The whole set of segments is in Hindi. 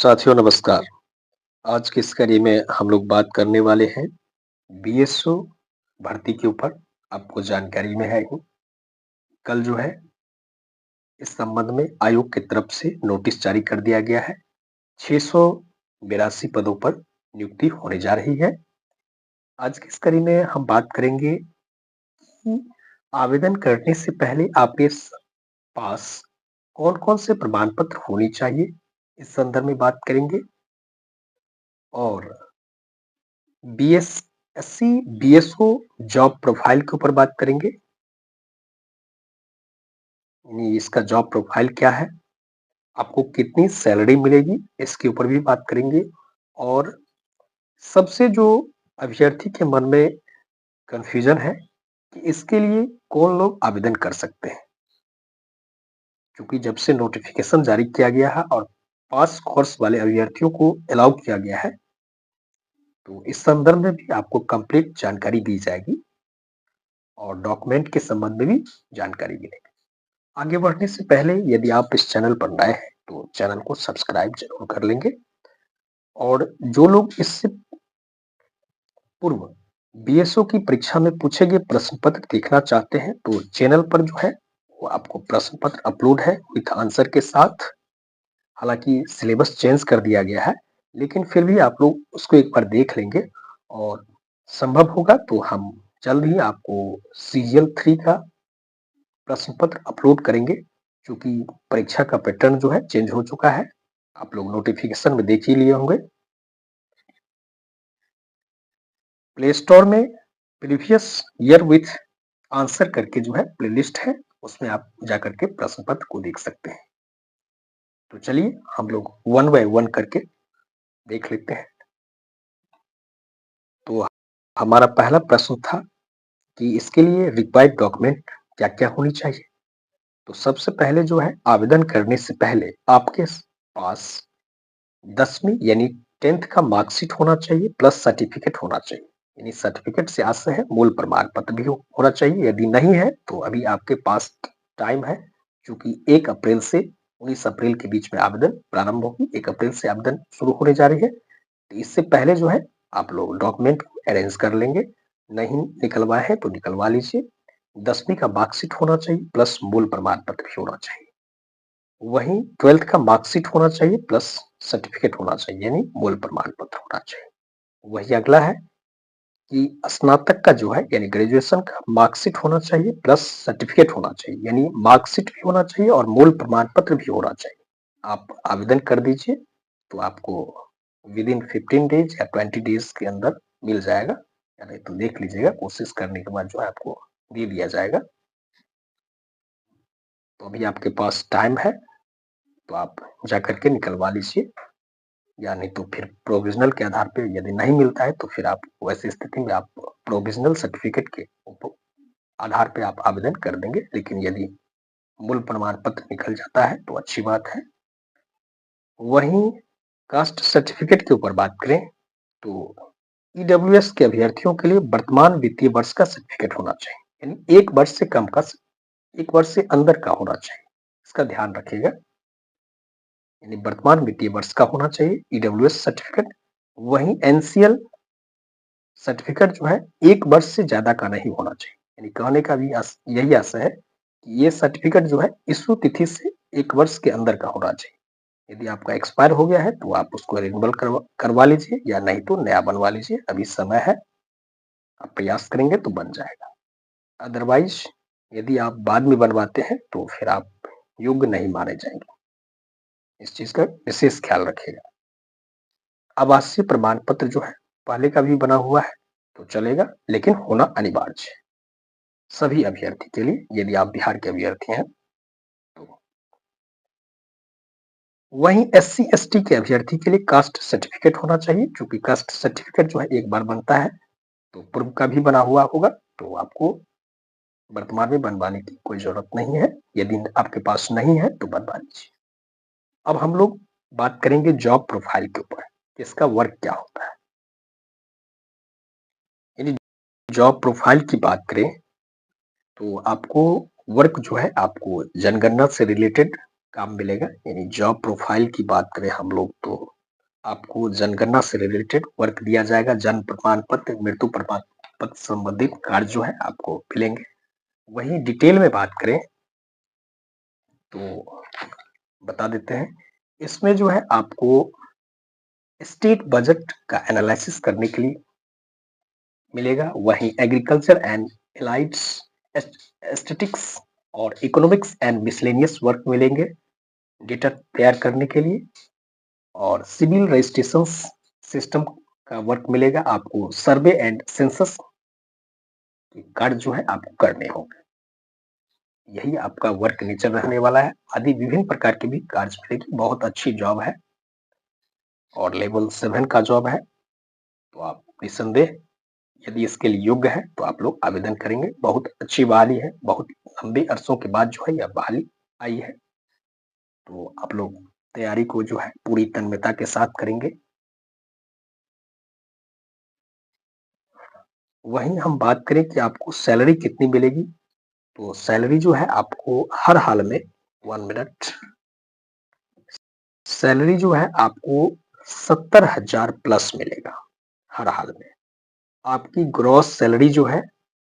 साथियों नमस्कार। आज की इस कड़ी में हम लोग बात करने वाले हैं बीएसओ भर्ती के ऊपर। आपको जानकारी में है ही, कल जो है इस संबंध में आयोग की तरफ से नोटिस जारी कर दिया गया है। 682 पदों पर नियुक्ति होने जा रही है। आज की इस कड़ी में हम बात करेंगे कि आवेदन करने से पहले आपके पास कौन-कौन से प्रमाण पत्र होने चाहिए, इस संदर्भ में बात करेंगे। और बीएसएससी, बीएसओ जॉब प्रोफाइल के ऊपर बात करेंगे। यानी इसका जॉब प्रोफाइल क्या है, आपको कितनी सैलरी मिलेगी, इसके ऊपर भी बात करेंगे। और सबसे जो अभ्यर्थी के मन में कंफ्यूजन है कि इसके लिए कौन लोग आवेदन कर सकते हैं, क्योंकि जब से नोटिफिकेशन जारी किया गया है और पास कोर्स वाले अभ्यर्थियों को अलाउ किया गया है, तो इस संदर्भ में भी आपको कंप्लीट जानकारी दी जाएगी और डॉक्यूमेंट के संबंध में भी जानकारी मिलेगी। आगे बढ़ने से पहले यदि आप इस चैनल पर नए हैं तो चैनल को सब्सक्राइब जरूर कर लेंगे। और जो लोग इससे पूर्व बीएसओ की परीक्षा में पूछे गए प्रश्न पत्र देखना चाहते हैं तो चैनल पर जो है वो आपको प्रश्न पत्र अपलोड है विथ आंसर के साथ। हालांकि सिलेबस चेंज कर दिया गया है, लेकिन फिर भी आप लोग उसको एक बार देख लेंगे और संभव होगा तो हम जल्द ही आपको CGL 3 का प्रश्न पत्र अपलोड करेंगे, क्योंकि परीक्षा का पैटर्न जो है चेंज हो चुका है। आप लोग नोटिफिकेशन में देख ही लिए होंगे। प्ले स्टोर में प्रीवियस ईयर विथ आंसर करके जो है प्लेलिस्ट है, उसमें आप जाकर के प्रश्न पत्र को देख सकते हैं। तो चलिए हम लोग वन बाय वन करके देख लेते हैं। तो हमारा पहला प्रश्न था कि इसके लिए रिक्वायर्ड डॉक्यूमेंट क्या क्या होनी चाहिए। तो सबसे पहले जो है आवेदन करने से पहले आपके पास 10वीं यानी 10th का मार्कशीट होना चाहिए प्लस सर्टिफिकेट होना चाहिए। यानी सर्टिफिकेट से आशय है मूल प्रमाण पत्र भी होना चाहिए। यदि नहीं है तो अभी आपके पास टाइम है, क्योंकि 1 अप्रैल से 19 अप्रैल के बीच में आवेदन प्रारंभ होगी। 1 अप्रैल से आवेदन शुरू होने जा रही है, तो इससे पहले जो है आप लोग डॉक्यूमेंट अरेंज कर लेंगे। नहीं निकलवाए हैं तो निकलवा लीजिए। 10वीं का मार्कशीट होना चाहिए प्लस मूल प्रमाण पत्र भी होना चाहिए। वहीं 12th का मार्कशीट होना चाहिए प्लस सर्टिफिकेट होना चाहिए, यानी मूल प्रमाण पत्र होना चाहिए। वही अगला है कि स्नातक का जो है यानी ग्रेजुएशन का मार्कशीट होना चाहिए प्लस सर्टिफिकेट होना चाहिए, यानी मार्कशीट भी होना चाहिए और मूल प्रमाण पत्र भी होना चाहिए। आप आवेदन कर दीजिए तो आपको विद इन 15 डेज या 20 डेज के अंदर मिल जाएगा, या नहीं तो देख लीजिएगा, कोशिश करने के बाद जो है आपको दे दिया जाएगा। तो अभी आपके पास टाइम है, तो आप जाकर के निकलवा लीजिए, या नहीं तो फिर प्रोविजनल के आधार पे यदि नहीं मिलता है तो फिर आप वैसी स्थिति में आप प्रोविजनल सर्टिफिकेट के आधार पे आप आवेदन कर देंगे। लेकिन यदि मूल प्रमाण पत्र निकल जाता है तो अच्छी बात है। वहीं कास्ट सर्टिफिकेट के ऊपर बात करें तो ईडब्ल्यूएस के अभ्यर्थियों के लिए वर्तमान वित्तीय वर्ष का सर्टिफिकेट होना चाहिए, यानी 1 वर्ष से कम का, 1 वर्ष से अंदर का होना चाहिए। इसका ध्यान रखिएगा, यानी वर्तमान वित्तीय वर्ष का होना चाहिए ईडब्ल्यूएस सर्टिफिकेट। वहीं एनसीएल सर्टिफिकेट जो है 1 वर्ष से ज्यादा का नहीं होना चाहिए। यानी कहने का भी यही आशय है कि ये सर्टिफिकेट जो है इशू तिथि से 1 वर्ष के अंदर का होना चाहिए। यदि आपका एक्सपायर हो गया है तो आप उसको रिन्यूअल करवा लीजिए, या नहीं तो नया बनवा लीजिए, अभी समय है, आप प्रयास करेंगे तो बन जाएगा। अदरवाइज यदि आप बाद में बनवाते हैं तो फिर आप योग्य नहीं माने जाएंगे। इस चीज का विशेष ख्याल रखिएगा। आवासीय प्रमाण पत्र जो है पहले का भी बना हुआ है तो चलेगा, लेकिन होना अनिवार्य है सभी अभ्यर्थी के लिए, यदि आप बिहार के अभ्यर्थी हैं तो। वहीं SC ST के अभ्यर्थी के लिए कास्ट सर्टिफिकेट होना चाहिए, क्योंकि कास्ट सर्टिफिकेट जो है एक बार बनता है, तो पूर्व का भी बना हुआ होगा, तो आपको वर्तमान में बनवाने की कोई जरूरत नहीं है। यदि आपके पास नहीं है तो बनवा लीजिए। अब हम लोग बात करेंगे जॉब प्रोफाइल के ऊपर, इसका वर्क क्या होता है। यदि जॉब प्रोफाइल की बात करें तो आपको वर्क जो है आपको जनगणना से रिलेटेड काम मिलेगा। यानी जॉब प्रोफाइल की बात करें हम लोग तो आपको जनगणना से रिलेटेड वर्क दिया जाएगा। जन्म प्रमाण पत्र, मृत्यु प्रमाण पत्र संबंधित कार्य जो है आपको मिलेंगे। वहीं डिटेल में बात करें तो बता देते हैं, इसमें जो है आपको स्टेट बजट का एनालिसिस करने के लिए मिलेगा। वहीं एग्रीकल्चर एंड एलाइड्स एस्थेटिक्स और इकोनॉमिक्स एंड मिसलेनियस वर्क मिलेंगे डेटा तैयार करने के लिए। और सिविल रजिस्ट्रेशन सिस्टम का वर्क मिलेगा आपको। सर्वे एंड सेंसस के कार्य जो है आपको करने होंगे। यही आपका वर्क नेचर रहने वाला है। आदि विभिन्न प्रकार के भी कार्य मिलेगी। बहुत अच्छी जॉब है और लेवल 7 का जॉब है, तो आप निसंदेह यदि इसके लिए योग्य है तो आप लोग आवेदन करेंगे। बहुत अच्छी बहाली है, बहुत लंबे अरसों के बाद जो है यह बहाली आई है, तो आप लोग तैयारी को जो है पूरी तन्मयता के साथ करेंगे। वहीं हम बात करें कि आपको सैलरी कितनी मिलेगी, तो सैलरी जो है आपको हर हाल में 1 मिनट, सैलरी जो है आपको 70,000 प्लस मिलेगा हर हाल में। आपकी ग्रॉस सैलरी जो है,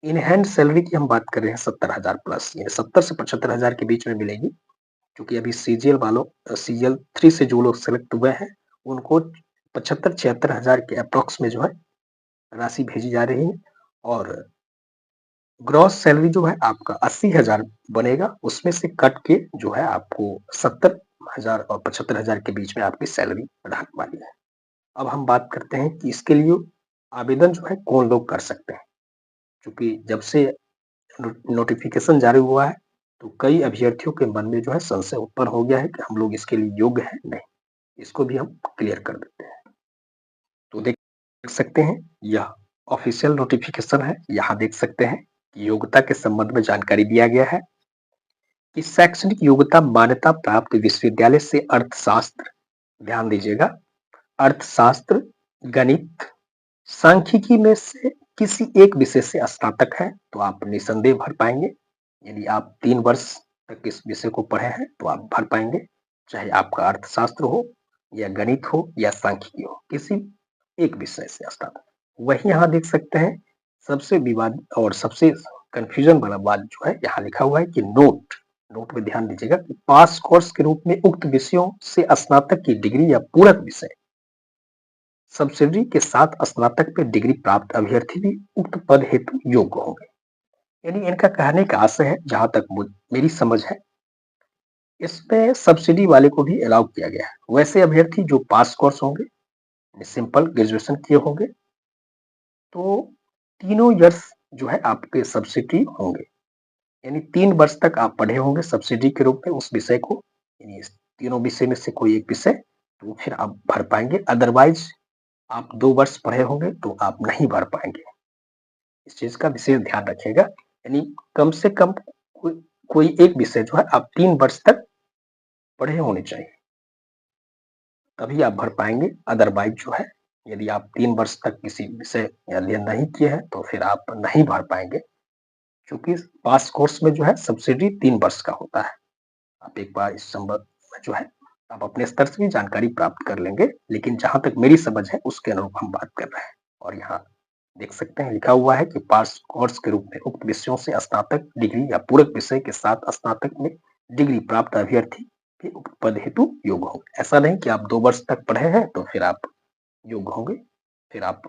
इन हैंड सैलरी की हम बात कर रहे हैं 70,000 प्लस, यानी 70 से 75,000 के बीच में मिलेगी। क्योंकि अभी सीजीएल वालों, सीजीएल 3 से जो लोग सेलेक्ट हुए हैं उनको 75-76,000 के अप्रोक्स में जो है राशि भेजी जा रही है। और ग्रॉस सैलरी जो है आपका 80,000 बनेगा, उसमें से कट के जो है आपको 70,000 और 75,000 के बीच में आपकी सैलरी बढ़ाने वाली है। अब हम बात करते हैं कि इसके लिए आवेदन जो है कौन लोग कर सकते हैं। क्योंकि जब से नोटिफिकेशन जारी हुआ है तो कई अभ्यर्थियों के मन में जो है संशय उत्पन्न हो गया है कि हम लोग इसके लिए योग्य है नहीं। इसको भी हम क्लियर कर देते हैं। तो देख सकते हैं यह ऑफिशियल नोटिफिकेशन है। यहाँ देख सकते हैं कि योग्यता के संबंध में जानकारी दिया गया है कि शैक्षणिक योग्यता मान्यता प्राप्त विश्वविद्यालय से अर्थशास्त्र, ध्यान दीजिएगा, अर्थशास्त्र, गणित, सांख्यिकी में से किसी एक विषय से स्नातक है तो आप निसंदेह भर पाएंगे। यदि आप 3 वर्ष तक इस विषय को पढ़े हैं तो आप भर पाएंगे, चाहे आपका अर्थशास्त्र हो या गणित हो या सांख्यिकी हो, किसी एक विषय से स्नातक। वही यहाँ देख सकते हैं सबसे विवाद और सबसे कंफ्यूजन वाला बात जो है, यहाँ लिखा हुआ है कि नोट, नोट में ध्यान दीजिएगा कि पास कोर्स के रूप में उक्त विषयों से स्नातक की डिग्री या पूरक विषय सब्सिडी के साथ स्नातक में डिग्री प्राप्त अभ्यर्थी भी उक्त पद हेतु योग्य होंगे। यानी इनका कहने का आशय है, जहां तक मेरी समझ है, इसमें सब्सिडी वाले को भी अलाउ किया गया है। वैसे अभ्यर्थी जो पास कोर्स होंगे, सिंपल ग्रेजुएशन किए होंगे, तो तीनों ईयर्स जो है आपके सब्सिडी होंगे। यानी 3 वर्ष तक आप पढ़े होंगे सब्सिडी के रूप में उस विषय को। यानी इस तीनों विषय में से कोई एक विषय, तो फिर आप भर पाएंगे। अदरवाइज आप 2 वर्ष पढ़े होंगे तो आप नहीं भर पाएंगे। इस चीज का विशेष ध्यान रखिएगा। यानी कम से कम कोई एक विषय जो है आप 3 वर्ष तक पढ़े होने चाहिए, तभी आप भर पाएंगे। अदरवाइज जो है, यदि आप 3 वर्ष तक किसी विषय अध्ययन नहीं किए हैं तो फिर आप नहीं भर पाएंगे। क्योंकि पास कोर्स में जो है सब्सिडी 3 वर्ष का होता है। आप एक बार इस संबंध में जो है आप अपने स्तर से भी जानकारी प्राप्त कर लेंगे, लेकिन जहां तक मेरी समझ है उसके अनुरूप हम बात कर रहे हैं। और यहाँ देख सकते हैं लिखा हुआ है कि पास कोर्स के रूप में उक्त विषयों से स्नातक डिग्री या पूरक विषय के साथ स्नातक में डिग्री प्राप्त अभ्यर्थी भी उक्त पद हेतु योग्य होंगे। ऐसा नहीं कि आप 2 वर्ष तक पढ़े हैं तो फिर आप योग्य होंगे, फिर आप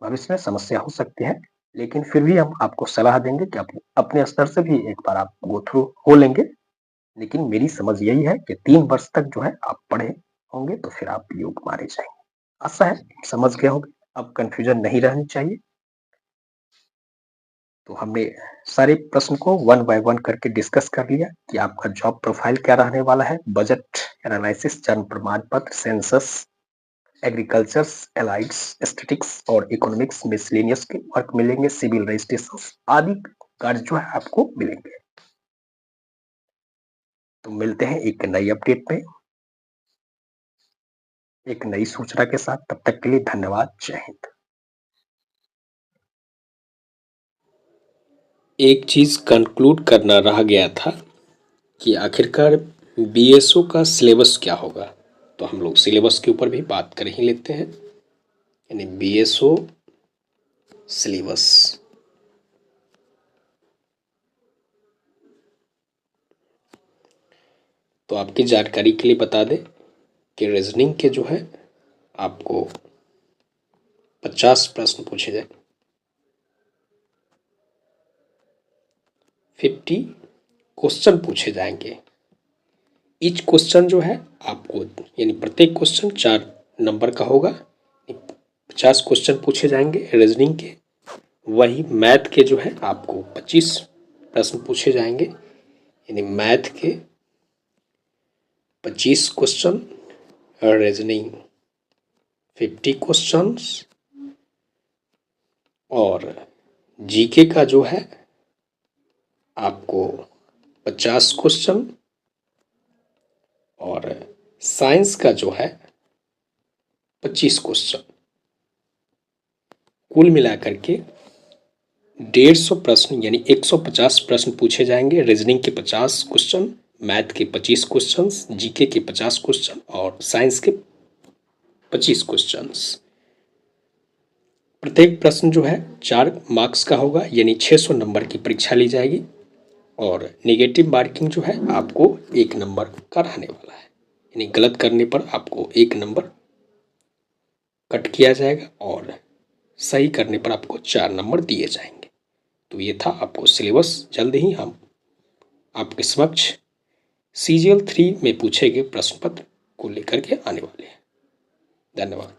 भविष्य में समस्या हो सकती है। लेकिन फिर भी हम आपको सलाह देंगे कि आप अपने स्तर से भी एक बार आप गो थ्रू हो लेंगे। लेकिन मेरी समझ यही है कि 3 वर्ष तक जो है आप पढ़े होंगे तो फिर आप योग्य माने जाएंगे। आशा है समझ गए होंगे, अब कंफ्यूजन नहीं रहनी चाहिए। तो हमने सारे प्रश्न को 1 बाय 1 करके डिस्कस कर लिया कि आपका जॉब प्रोफाइल क्या रहने वाला है। बजट एनालिसिस, जन्म प्रमाण पत्र, सेंसस, एग्रीकल्चर, एलाइड्स, एस्थेटिक्स और इकोनॉमिक्स, मिसलेनियस के वर्क मिलेंगे, सिविल रजिस्ट्रेशन आदि कार्य जो है आपको मिलेंगे। तो मिलते हैं एक नई अपडेट में, एक नई सूचना के साथ। तब तक के लिए धन्यवाद। जय हिंद। एक चीज कंक्लूड करना रह गया था कि आखिरकार बीएसओ का सिलेबस क्या होगा, तो हम लोग सिलेबस के ऊपर भी बात कर ही लेते हैं। यानी बीएसओ सिलेबस, तो आपकी जानकारी के लिए बता दें कि रीजनिंग के जो है आपको 50 प्रश्न पूछे जाए, 50 क्वेश्चन पूछे जाएंगे। ईच क्वेश्चन जो है आपको, यानी प्रत्येक क्वेश्चन 4 नंबर का होगा। 50 क्वेश्चन पूछे जाएंगे रीजनिंग के। वही मैथ के जो है आपको 25 प्रश्न पूछे जाएंगे, यानी मैथ के 25 क्वेश्चन, रीजनिंग 50 क्वेश्चंस, और जीके का जो है आपको 50 क्वेश्चन, और साइंस का जो है 25 क्वेश्चन। कुल मिलाकर के 150 प्रश्न यानी 150 प्रश्न पूछे जाएंगे। रीजनिंग के 50 क्वेश्चन, मैथ के 25 क्वेश्चन, जीके के 50 क्वेश्चन और साइंस के 25 क्वेश्चंस। प्रत्येक प्रश्न जो है 4 मार्क्स का होगा, यानी 600 नंबर की परीक्षा ली जाएगी, और नेगेटिव मार्किंग जो है आपको 1 नंबर का रहने वाला है। यानी गलत करने पर आपको 1 नंबर कट किया जाएगा और सही करने पर आपको 4 नंबर दिए जाएंगे। तो ये था आपको सिलेबस। जल्द ही हम आपके समक्ष CGL 3 में पूछे गए प्रश्न पत्र को लेकर के आने वाले हैं। धन्यवाद।